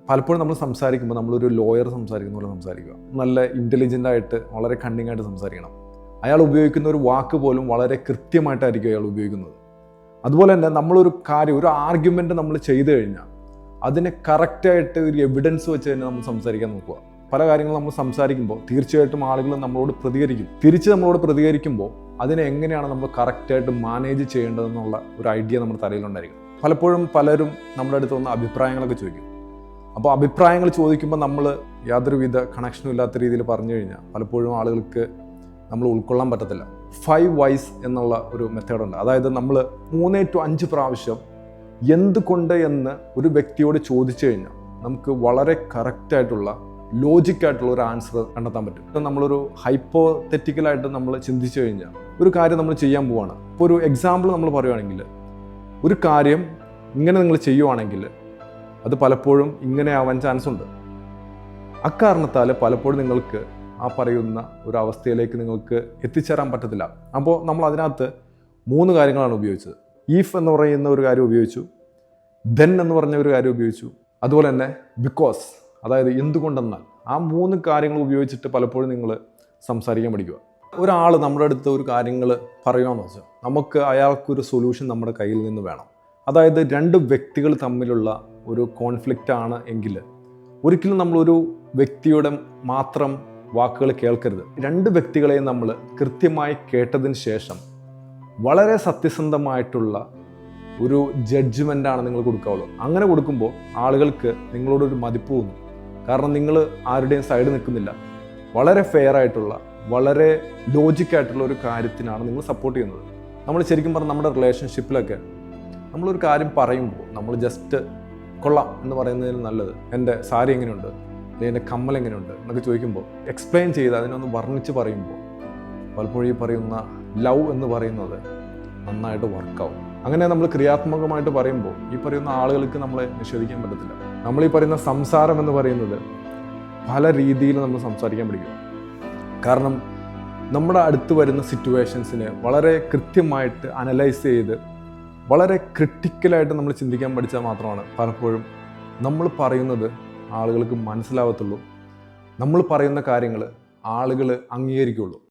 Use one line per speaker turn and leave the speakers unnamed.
പലപ്പോഴും നമ്മൾ സംസാരിക്കുമ്പോൾ നമ്മളൊരു ലോയർ സംസാരിക്കുന്ന പോലെ സംസാരിക്കുക. നല്ല ഇൻ്റലിജൻ്റ് ആയിട്ട് വളരെ കണ്ണിങ് ആയിട്ട് സംസാരിക്കണം. അയാൾ ഉപയോഗിക്കുന്ന ഒരു വാക്ക് പോലും വളരെ കൃത്യമായിട്ടായിരിക്കും അയാൾ ഉപയോഗിക്കുന്നത്. അതുപോലെ തന്നെ നമ്മളൊരു കാര്യം, ഒരു ആർഗ്യുമെൻ്റ് നമ്മൾ ചെയ്തു കഴിഞ്ഞാൽ അതിനെ കറക്റ്റായിട്ട് ഒരു എവിഡൻസ് വെച്ച് തന്നെ നമ്മൾ സംസാരിക്കാൻ നോക്കുക. പല കാര്യങ്ങളും നമ്മൾ സംസാരിക്കുമ്പോൾ തീർച്ചയായിട്ടും ആളുകൾ നമ്മളോട് പ്രതികരിക്കും. തിരിച്ച് നമ്മളോട് പ്രതികരിക്കുമ്പോൾ അതിനെ എങ്ങനെയാണ് നമ്മൾ കറക്റ്റായിട്ട് മാനേജ് ചെയ്യേണ്ടതെന്നുള്ള ഒരു ഐഡിയ നമ്മുടെ തലയിലുണ്ടായിരിക്കും. പലപ്പോഴും പലരും നമ്മുടെ അടുത്ത് വന്ന് അഭിപ്രായങ്ങളൊക്കെ ചോദിക്കും. അപ്പോൾ അഭിപ്രായങ്ങൾ ചോദിക്കുമ്പോൾ നമ്മൾ യാതൊരുവിധ കണക്ഷനും ഇല്ലാത്ത രീതിയിൽ പറഞ്ഞു കഴിഞ്ഞാൽ പലപ്പോഴും ആളുകൾക്ക് നമ്മൾ ഉൾക്കൊള്ളാൻ പറ്റത്തില്ല. 5 whys എന്നുള്ള ഒരു മെത്തേഡുണ്ട്. അതായത് നമ്മൾ 3 to 5 പ്രാവശ്യം എന്തുകൊണ്ട് എന്ന് ഒരു വ്യക്തിയോട് ചോദിച്ചു കഴിഞ്ഞാൽ നമുക്ക് വളരെ കറക്റ്റായിട്ടുള്ള ലോജിക്കായിട്ടുള്ള ഒരു ആൻസർ കണ്ടെത്താൻ പറ്റും. നമ്മളൊരു ഹൈപ്പോതെറ്റിക്കലായിട്ട് നമ്മൾ ചിന്തിച്ചു കഴിഞ്ഞാൽ ഒരു കാര്യം നമ്മൾ ചെയ്യാൻ പോവാണ്. ഇപ്പോൾ ഒരു എക്സാമ്പിൾ നമ്മൾ പറയുകയാണെങ്കിൽ, ഒരു കാര്യം ഇങ്ങനെ നിങ്ങൾ ചെയ്യുവാണെങ്കിൽ അത് പലപ്പോഴും ഇങ്ങനെ ആവാൻ ചാൻസ് ഉണ്ട്. അക്കാരണത്താൽ പലപ്പോഴും നിങ്ങൾക്ക് ആ പറയുന്ന ഒരു അവസ്ഥയിലേക്ക് നിങ്ങൾക്ക് എത്തിച്ചേരാൻ പറ്റത്തില്ല. അപ്പോൾ നമ്മൾ അതിനകത്ത് 3 കാര്യങ്ങളാണ് ഉപയോഗിച്ചത്. ഈഫ് എന്ന് പറയുന്ന ഒരു കാര്യം ഉപയോഗിച്ചു, ദെൻ എന്ന് പറഞ്ഞ ഒരു കാര്യം ഉപയോഗിച്ചു, അതുപോലെ തന്നെ ബിക്കോസ്, അതായത് എന്തുകൊണ്ടെന്നാൽ. ആ 3 കാര്യങ്ങൾ ഉപയോഗിച്ചിട്ട് പലപ്പോഴും നിങ്ങൾ സംസാരിക്കാൻ പഠിക്കുക. ഒരാൾ നമ്മുടെ അടുത്ത് ഒരു കാര്യങ്ങൾ പറയുകയെന്ന് വെച്ചാൽ നമുക്ക് അയാൾക്കൊരു സൊല്യൂഷൻ നമ്മുടെ കയ്യിൽ നിന്ന് വേണം. അതായത് 2 വ്യക്തികൾ തമ്മിലുള്ള ഒരു കോൺഫ്ലിക്റ്റ് ആണ് എങ്കിൽ ഒരിക്കലും നമ്മളൊരു വ്യക്തിയുടെ മാത്രം വാക്കുകൾ കേൾക്കരുത്. 2 വ്യക്തികളെയും നമ്മൾ കൃത്യമായി കേട്ടതിന് ശേഷം വളരെ സത്യസന്ധമായിട്ടുള്ള ഒരു ജഡ്ജ്മെൻ്റാണ് നിങ്ങൾ കൊടുക്കാവുള്ളൂ. അങ്ങനെ കൊടുക്കുമ്പോൾ ആളുകൾക്ക് നിങ്ങളോടൊരു മതിപ്പ് തോന്നും. കാരണം നിങ്ങൾ ആരുടെയും സൈഡ് നിൽക്കുന്നില്ല. വളരെ ഫെയർ ആയിട്ടുള്ള, വളരെ ലോജിക്കായിട്ടുള്ള ഒരു കാര്യത്തിനാണ് നിങ്ങൾ സപ്പോർട്ട് ചെയ്യുന്നത്. നമ്മൾ ശരിക്കും പറഞ്ഞാൽ നമ്മുടെ റിലേഷൻഷിപ്പിലൊക്കെ നമ്മളൊരു കാര്യം പറയുമ്പോൾ നമ്മൾ ജസ്റ്റ് കൊള്ളാം എന്ന് പറയുന്നതിന് നല്ലത് എൻ്റെ സാരി എങ്ങനെയുണ്ട്, അല്ലെങ്കിൽ എൻ്റെ കമ്മൽ എങ്ങനെയുണ്ട് എന്നൊക്കെ ചോദിക്കുമ്പോൾ എക്സ്പ്ലെയിൻ ചെയ്ത് അതിനൊന്ന് വർണ്ണിച്ച് പറയുമ്പോൾ പലപ്പോഴും ഈ പറയുന്ന ലവ് എന്ന് പറയുന്നത് നന്നായിട്ട് വർക്കാവും. അങ്ങനെ നമ്മൾ ക്രിയാത്മകമായിട്ട് പറയുമ്പോൾ ഈ പറയുന്ന ആളുകൾക്ക് നമ്മളെ നിഷേധിക്കാൻ പറ്റത്തില്ല. നമ്മൾ ഈ പറയുന്ന സംസാരം എന്ന് പറയുന്നത് പല രീതിയിൽ നമ്മൾ സംസാരിക്കാൻ പഠിക്കും. കാരണം നമ്മുടെ അടുത്ത് വരുന്ന സിറ്റുവേഷൻസിനെ വളരെ കൃത്യമായിട്ട് അനലൈസ് ചെയ്ത് വളരെ ക്രിട്ടിക്കലായിട്ട് നമ്മൾ ചിന്തിക്കാൻ പഠിച്ചാൽ മാത്രമാണ് പലപ്പോഴും നമ്മൾ പറയുന്നത് ആളുകൾക്ക് മനസ്സിലാവത്തുള്ളൂ. നമ്മൾ പറയുന്ന കാര്യങ്ങൾ ആളുകൾ അംഗീകരിക്കുകയുള്ളൂ.